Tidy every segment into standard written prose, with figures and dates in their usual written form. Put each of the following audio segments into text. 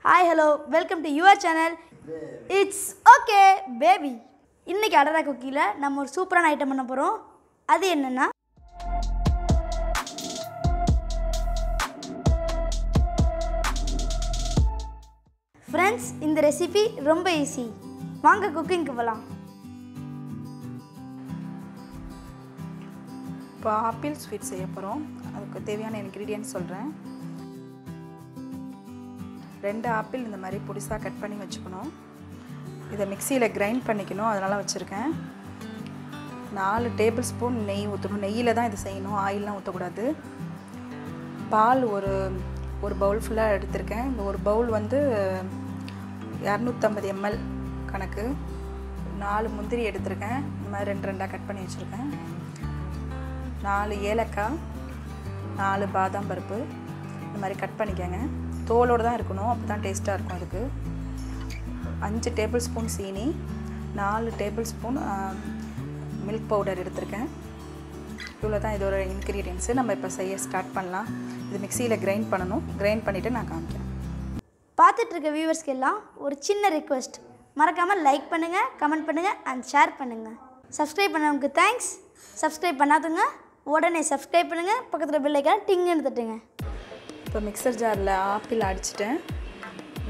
Hi, hello, welcome to your channel. It's okay, baby. இன்னைக்கு அடரா குக்கில நம்ம ஒரு சூப்பரான ஐட்டம் பண்ண போறோம். அது என்னன்னா ஃப்ரெண்ட்ஸ், இந்த ரெசிபி ரொம்ப ஈஸி. வாங்க குக்கிங்க்கு போலாம். இப்போ ஆப்பிள் ஸ்வீட் செய்ய போறோம். அதுக்கு தேவையான இன்கிரிடியன்ட்ஸ் சொல்றேன். 2 ஆப்பிள் இந்த மாதிரி பொடிசா கட் பண்ணி வச்சுக்கணும். இதை மிக்ஸியில் கிரைண்ட் பண்ணிக்கணும், அதனால் வச்சுருக்கேன். 4 டேபிள் ஸ்பூன் நெய் ஊற்றணும். நெய்யில் தான் இது செய்யணும், ஆயிலெலாம் ஊற்றக்கூடாது. பால் ஒரு பவுல் ஃபுல்லாக எடுத்திருக்கேன். இந்த ஒரு பவுல் வந்து 250 ml கணக்கு. 4 முந்திரி எடுத்திருக்கேன், இந்த மாதிரி 2 கட் பண்ணி வச்சுருக்கேன். 4 ஏலக்காய், 4 பாதாம் பருப்பு இந்த மாதிரி கட் பண்ணிக்கோங்க. தோலோடு தான் இருக்கணும், அப்போ தான் டேஸ்ட்டாக இருக்கும். அதுக்கு 5 டேபிள் ஸ்பூன் சீனி, 4 டேபிள் ஸ்பூன் மில்க் பவுடர் எடுத்திருக்கேன். இவ்வளோ தான் இதோட இன்க்ரீடியன்ஸு. நம்ம இப்போ செய்ய ஸ்டார்ட் பண்ணலாம். இது மிக்ஸியில் கிரைண்ட் பண்ணணும். கிரைண்ட் பண்ணிவிட்டு நான் காமிக்கிறேன். பார்த்துட்ருக்க வியூவர்ஸ்க்கு எல்லாம் ஒரு சின்ன ரிக்வெஸ்ட், மறக்காமல் லைக் பண்ணுங்கள், கமெண்ட் பண்ணுங்கள் அண்ட் ஷேர் பண்ணுங்கள். சப்ஸ்கிரைப் பண்ணவங்களுக்கு தேங்க்ஸ். சப்ஸ்கிரைப் பண்ணாதுங்க உடனே சப்ஸ்கிரைப் பண்ணுங்கள். பக்கத்தில் பெல் ஐக்கான டிங்குன்னு தட்டுங்க. இப்போ மிக்சர் ஜாரில் ஆப்பிள் அடிச்சிட்டேன்.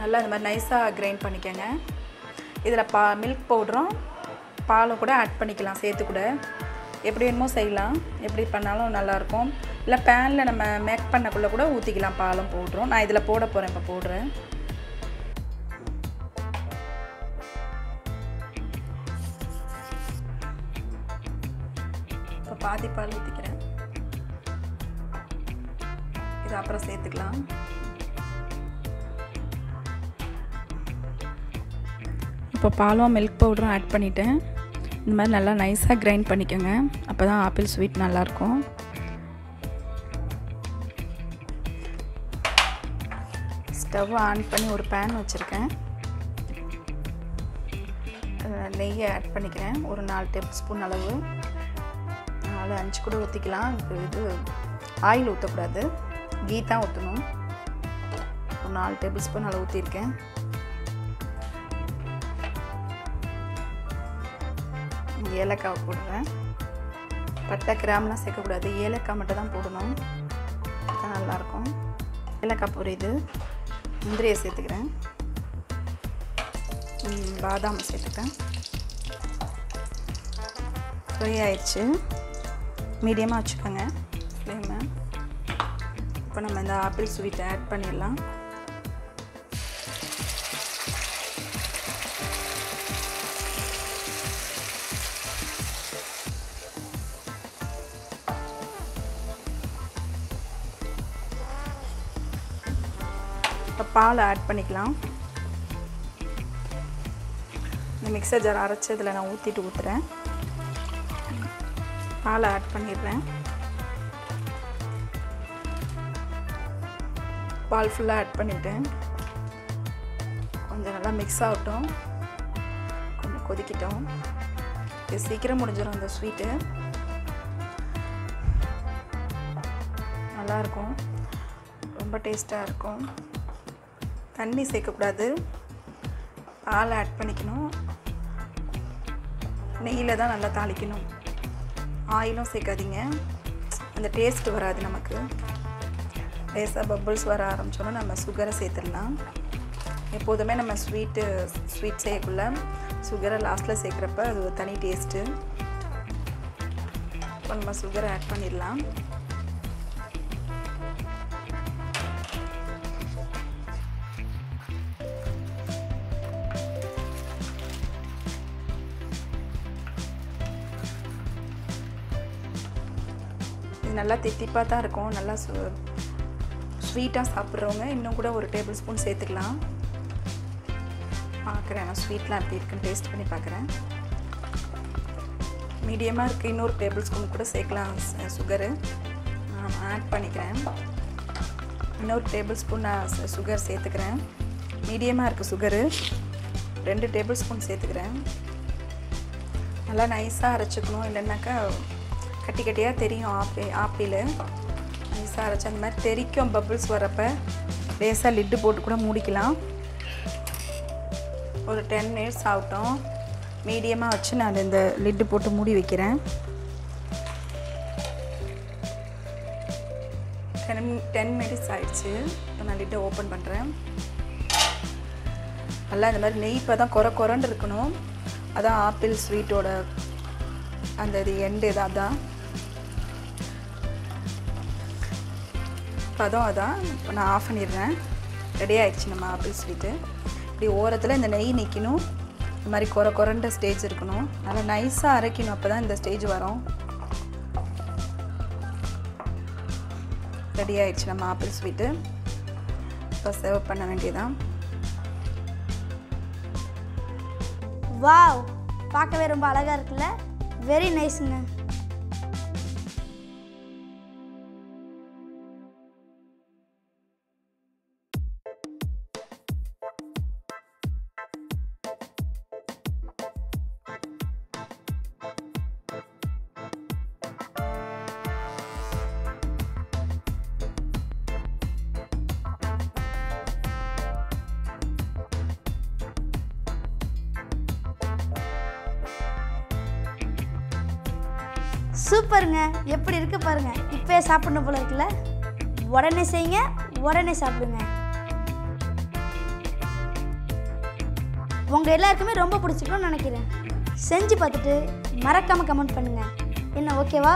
நல்லா இந்த மாதிரி நைஸாக கிரைண்ட் பண்ணிக்கோங்க. இதில் மில்க் பவுடரும் பாலும் கூட ஆட் பண்ணிக்கலாம், சேர்த்து கூட எப்படி வேணுமோ செய்யலாம். எப்படி பண்ணாலும் நல்லாயிருக்கும். இல்லை பேனில் நம்ம மேக் பண்ணக்குள்ளே கூட ஊற்றிக்கலாம் பாலும் பவுடரும். நான் இதில் போட போகிறேன். இப்போ போடுறேன். இப்போ பாதி பால் ஊற்றிக்கிறேன். இது அப்புறம் சேர்த்துக்கலாம். இப்போ பாலும் மில்க் பவுடரும் ஆட் பண்ணிவிட்டேன். இந்த மாதிரி நல்லா நைஸாக கிரைண்ட் பண்ணிக்கோங்க, அப்போ தான் ஆப்பிள் ஸ்வீட் நல்லாயிருக்கும். ஸ்டவ் ஆன் பண்ணி ஒரு பேன் வச்சுருக்கேன். நெய்யை ஆட் பண்ணிக்கிறேன். ஒரு 4 டேபிள் ஸ்பூன் அளவு, 4-5 கூட ஊற்றிக்கலாம். இது ஆயில் ஊற்றக்கூடாது, கீ தான் ஊற்றணும். ஒரு 4 டேபிள் ஸ்பூன் அளவு ஊற்றிருக்கேன். ஏலக்காய் போடுறேன். பட்டை கிராம்லாம் சேர்க்கக்கூடாது, ஏலக்காய் மட்டும் தான் போடணும், அதுதான் நல்லாயிருக்கும். ஏலக்காய் பொரியுது. முந்திரியை சேர்த்துக்கிறேன். பாதாம் சேர்த்துக்கிறேன். ஃப்ரை ஆயிடுச்சு. மீடியமாக வச்சுக்கோங்க ஃப்ளேமை. இப்போ நம்ம இந்த ஆப்பிள் ஸ்வீட்டை ஆட் பண்ணிடலாம். இப்போ பால் ஆட் பண்ணிக்கலாம். இந்த மிக்சர் ஜார் அரைச்சதில் நான் ஊற்றுறேன். பாலை ஆட் பண்ணிடுறேன். பால் ஃபுல்லாக ஆட் பண்ணிவிட்டேன். கொஞ்சம் நல்லா மிக்ஸ் ஆகட்டும், கொஞ்சம் கொதிக்கிட்டோம். இது சீக்கிரம் முடிஞ்சிடும். இந்த ஸ்வீட்டு நல்லாயிருக்கும், ரொம்ப டேஸ்ட்டாக இருக்கும். தண்ணி சேர்க்கக்கூடாது, பால் ஆட் பண்ணிக்கணும். நெய்யில் தான் நல்லா தாளிக்கணும், ஆயிலும் சேர்க்காதீங்க, அந்த டேஸ்ட் வராது நமக்கு. லேசாக பப்புள்ஸ் வர ஆரம்பிச்சோன்னா நம்ம சுகரை சேர்த்துடலாம். எப்போதுமே நம்ம ஸ்வீட் செய்யக்குள்ள சுகரை லாஸ்ட்டில் சேர்க்குறப்ப அது ஒரு தனி டேஸ்ட்டு. இப்போ நம்ம சுகரை ஆட் பண்ணிடலாம். இது நல்லா தித்திப்பாக தான் இருக்கும். நல்லா ஸ்வீட்டாக சாப்பிட்றவங்க இன்னும் கூட ஒரு டேபிள் ஸ்பூன் சேர்த்துக்கலாம். பார்க்குறேன் நான் ஸ்வீட்லாம் எப்படி இருக்குன்னு டேஸ்ட் பண்ணி பார்க்குறேன். மீடியமாக இருக்குது, இன்னொரு டேபிள் ஸ்பூன் கூட சேர்க்கலாம் சுகரு. நான் ஆட் பண்ணிக்கிறேன். இன்னொரு டேபிள் ஸ்பூன் நான் சுகர் சேர்த்துக்கிறேன். மீடியமாக இருக்குது சுகரு. 2 டேபிள் ஸ்பூன் சேர்த்துக்கிறேன். நல்லா நைஸாக அரைச்சிக்கணும், இல்லைன்னாக்கா கட்டி கட்டியாக தெரியும். ஆப்பிள் நைஸாக அரைச்சி அந்த மாதிரி தெரிக்கும். பபிள்ஸ் வரப்போ லேசாக லிட்டு போட்டு கூட மூடிக்கலாம். ஒரு 10 minutes ஆகட்டும். மீடியமாக வச்சு நான் இந்த லிட்டு போட்டு மூடி வைக்கிறேன். 10 minutes ஆயிடுச்சு. இப்போ நான் லிட்டை ஓப்பன் பண்ணுறேன். நல்லா இந்த மாதிரி நெய் இப்போ தான் கொரன்னு இருக்கணும். அதான் ஆப்பிள் ஸ்வீட்டோட அந்த இது எண்டு அதான் பதம். அதான் இப்போ நான் ஆஃப் பண்ணிடுறேன். ரெடி ஆகிடுச்சு நம்ம ஆப்பிள் ஸ்வீட்டு. இப்படி ஓரத்தில் இந்த நெய் நிற்கணும். இந்த மாதிரி கொரண்ட ஸ்டேஜ் இருக்கணும். நல்லா நைஸாக அரைக்கணும். அப்போ தான் இந்த ஸ்டேஜ் வரும். ரெடி ஆகிடுச்சு நம்ம ஆப்பிள் ஸ்வீட்டு. இப்போ சர்வ் பண்ண வேண்டியதான். வாவ், பார்க்கவே ரொம்ப அழகாக இருக்குல்ல. வெரி நைஸுங்க. சூப்பருங்க. எப்படி இருக்கு பாருங்க. இப்போயே சாப்பிடணும் போல இருக்குல்ல. உடனே செய்யுங்க, உடனே சாப்பிடுங்க. உங்கள் எல்லாருக்குமே ரொம்ப பிடிச்சிருக்கும்னு நினைக்கிறேன். செஞ்சு பார்த்துட்டு மறக்காமல் கமெண்ட் பண்ணுங்க. என்ன ஓகேவா?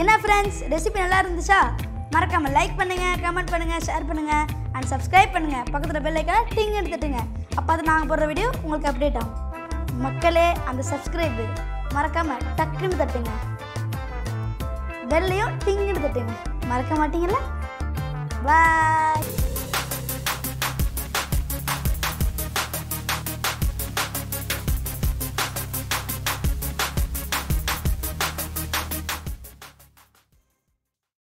என்ன ஃப்ரெண்ட்ஸ், ரெசிபி நல்லா இருந்துச்சா? மறக்காமல் லைக் பண்ணுங்கள், கமெண்ட் பண்ணுங்கள், ஷேர் பண்ணுங்கள் அண்ட் சப்ஸ்கிரைப் பண்ணுங்கள். பக்கத்தில் பெல் ஐக்கானை டிங் எடுத்துட்டுங்க. அப்போ அது நாங்கள் போடுற வீடியோ உங்களுக்கு அப்டேட் ஆகும். மக்களே, அந்த சப்ஸ்கிரைப் மறக்காமல் டக்குன்னு தட்டுங்க. பெல்லையும் டிங்குன்னு தட்டுங்க. மறக்க மாட்டீங்கல்ல? பாய்.